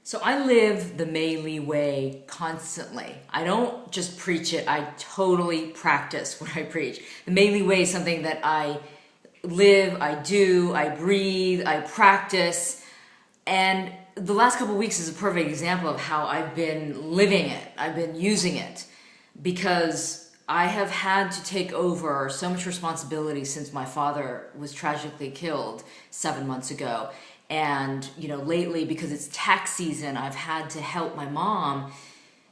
So I live the Mei Lee way constantly. I don't just preach it, I totally practice what I preach. The Mei Lee way is something that I live, I do, I breathe, I practice. And the last couple of weeks is a perfect example of how I've been living it. I've been using it because I have had to take over so much responsibility since my father was tragically killed 7 months ago. And, lately, because it's tax season, I've had to help my mom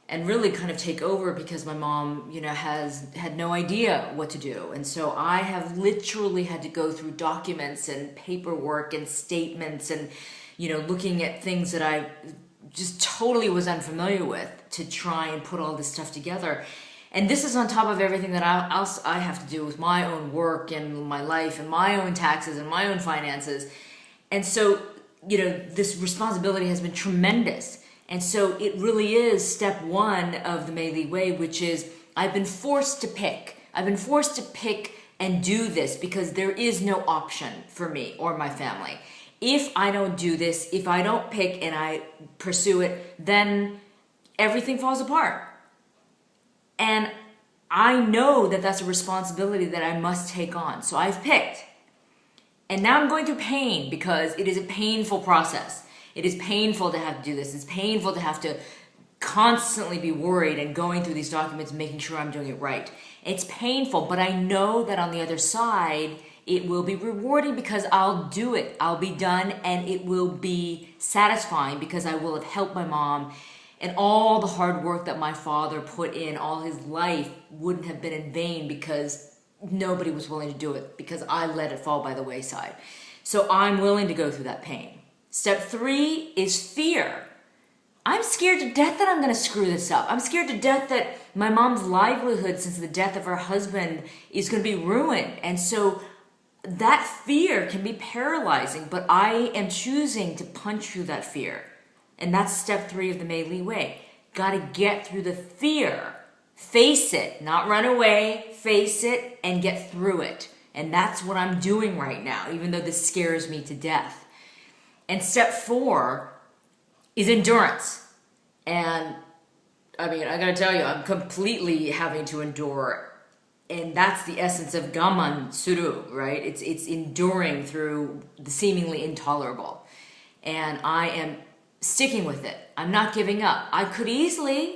and really kind of take over because my mom, has had no idea what to do. And so I have literally had to go through documents and paperwork and statements and, looking at things that I just totally was unfamiliar with to try and put all this stuff together. And this is on top of everything that I have to do with my own work and my life and my own taxes and my own finances. And so, this responsibility has been tremendous. And so it really is step one of the Mei Lee way, which is I've been forced to pick. I've been forced to pick and do this because there is no option for me or my family. If I don't do this, if I don't pick and I pursue it, then everything falls apart. And I know that that's a responsibility that I must take on. So I've picked. And now I'm going through pain because it is a painful process. It is painful to have to do this. It's painful to have to constantly be worried and going through these documents and making sure I'm doing it right. It's painful, but I know that on the other side, it will be rewarding because I'll do it. I'll be done and it will be satisfying because I will have helped my mom. And all the hard work that my father put in all his life wouldn't have been in vain because nobody was willing to do it because I let it fall by the wayside. So I'm willing to go through that pain. Step 3 is fear. I'm scared to death that I'm going to screw this up. I'm scared to death that my mom's livelihood since the death of her husband is going to be ruined. And so that fear can be paralyzing, but I am choosing to punch through that fear. And that's step 3 of the Mei Lee way. Got to get through the fear. Face it, not run away, face it and get through it. And that's what I'm doing right now, even though this scares me to death. And step 4 is endurance. And I gotta tell you, I'm completely having to endure. And that's the essence of gaman suru, right? It's enduring through the seemingly intolerable. And I am sticking with it. I'm not giving up. I could easily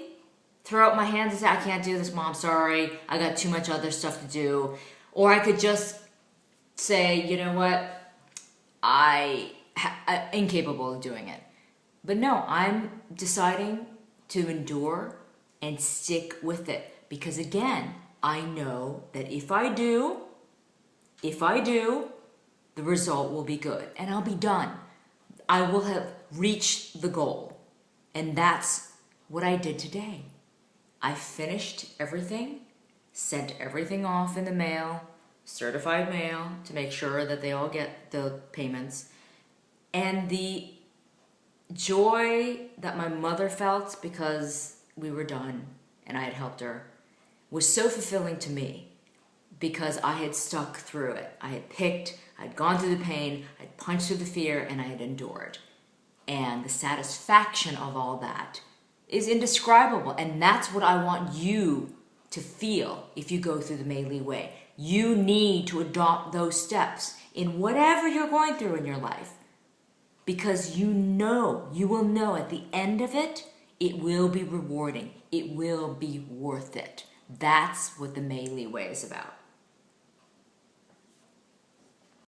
throw up my hands and say, I can't do this, Mom, sorry. I got too much other stuff to do. Or I could just say, you know what? I'm incapable of doing it. But no, I'm deciding to endure and stick with it. Because again, I know that if I do, the result will be good. And I'll be done. I will have reached the goal. And that's what I did today. I finished everything, sent everything off in the mail, certified mail to make sure that they all get the payments. And the joy that my mother felt because we were done and I had helped her was so fulfilling to me because I had stuck through it. I had picked, I'd gone through the pain, I'd punched through the fear, and I had endured. And the satisfaction of all that is indescribable. And that's what I want you to feel if you go through the Mei Lee way. You need to adopt those steps in whatever you're going through in your life. Because you will know at the end of it, it will be rewarding. It will be worth it. That's what the Mei Lee way is about.